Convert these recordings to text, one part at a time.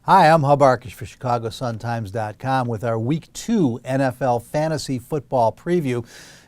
Hi, I'm Arkush for ChicagoSunTimes.com with our Week 2 NFL Fantasy Football Preview.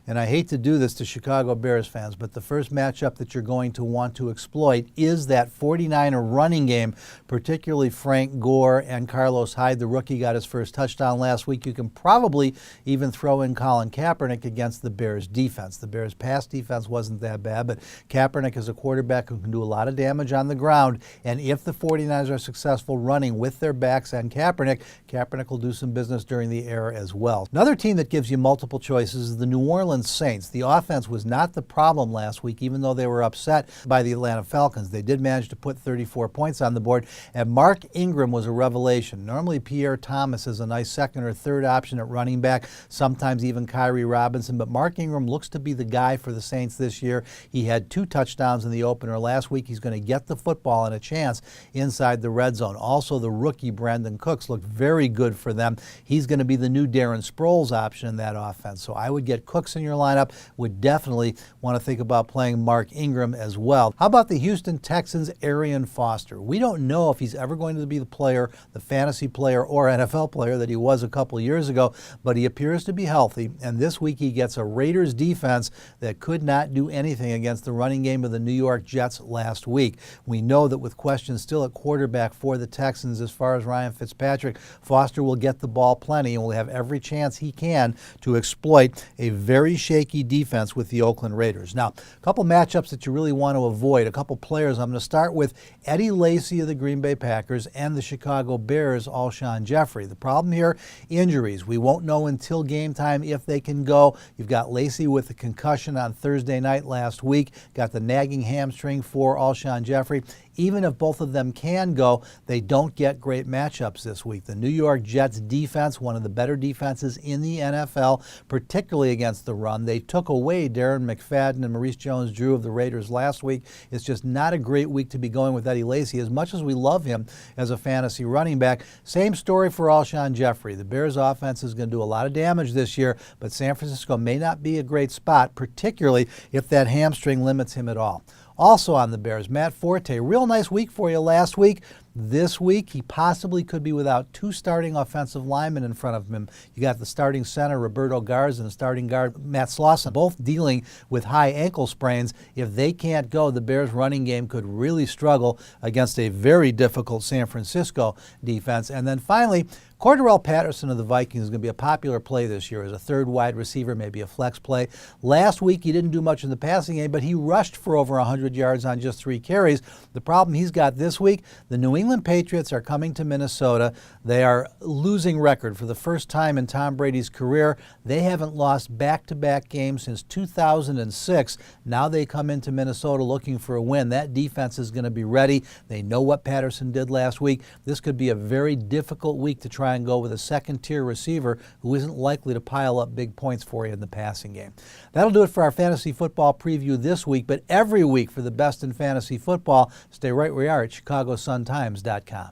And I hate to do this to Chicago Bears fans, but the first matchup that you're going to want to exploit is that 49er running game, particularly Frank Gore and Carlos Hyde. The rookie got his first touchdown last week. You can probably even throw in Colin Kaepernick against the Bears defense. The Bears pass defense wasn't that bad, but Kaepernick is a quarterback who can do a lot of damage on the ground. And if the 49ers are successful running with their backs and Kaepernick, Kaepernick will do some business during the air as well. Another team that gives you multiple choices is the New Orleans Saints. The offense was not the problem last week, even though they were upset by the Atlanta Falcons. They did manage to put 34 points on the board, and Mark Ingram was a revelation. Normally, Pierre Thomas is a nice second or third option at running back, sometimes even Kyrie Robinson, but Mark Ingram looks to be the guy for the Saints this year. He had 2 touchdowns in the opener last week. He's going to get the football and a chance inside the red zone. Also, the rookie Brandon Cooks looked very good for them. He's going to be the new Darren Sproles option in that offense. So I would get Cooks in your lineup. Would definitely want to think about playing Mark Ingram as well. How about the Houston Texans' Arian Foster? We don't know if he's ever going to be the player, the fantasy player or NFL player that he was a couple of years ago, but he appears to be healthy, and this week he gets a Raiders defense that could not do anything against the running game of the New York Jets last week. We know that with questions still at quarterback for the Texans as far as Ryan Fitzpatrick, Foster will get the ball plenty and will have every chance he can to exploit a very shaky defense with the Oakland Raiders. Now, a couple matchups that you really want to avoid, a couple players. I'm going to start with Eddie Lacy of the Green Bay Packers and the Chicago Bears' Alshon Jeffrey. The problem here, injuries. We won't know until game time if they can go. You've got Lacy with a concussion on Thursday night last week, got the nagging hamstring for Alshon Jeffrey. Even if both of them can go, they don't get great matchups this week. The New York Jets defense, one of the better defenses in the NFL, particularly against the run. They took away Darren McFadden and Maurice Jones-Drew of the Raiders last week. It's just not a great week to be going with Eddie Lacy, as much as we love him as a fantasy running back. Same story for Alshon Jeffrey. The Bears offense is going to do a lot of damage this year, but San Francisco may not be a great spot, particularly if that hamstring limits him at all. Also on the Bears, Matt Forte, real nice week for you last week. This week, he possibly could be without 2 starting offensive linemen in front of him. You got the starting center, Roberto Garza, and the starting guard, Matt Slauson, both dealing with high ankle sprains. If they can't go, the Bears' running game could really struggle against a very difficult San Francisco defense. And then finally, Cordarrelle Patterson of the Vikings is going to be a popular play this year as a third wide receiver, maybe a flex play. Last week, he didn't do much in the passing game, but he rushed for over 100 yards on just 3 carries. The problem he's got this week, the New England Patriots are coming to Minnesota. They are losing record for the first time in Tom Brady's career. They haven't lost back-to-back games since 2006. Now they come into Minnesota looking for a win. That defense is going to be ready. They know what Patterson did last week. This could be a very difficult week to try and go with a second-tier receiver who isn't likely to pile up big points for you in the passing game. That'll do it for our fantasy football preview this week, but every week for the best in fantasy football, stay right where you are at ChicagoSunTimes.com.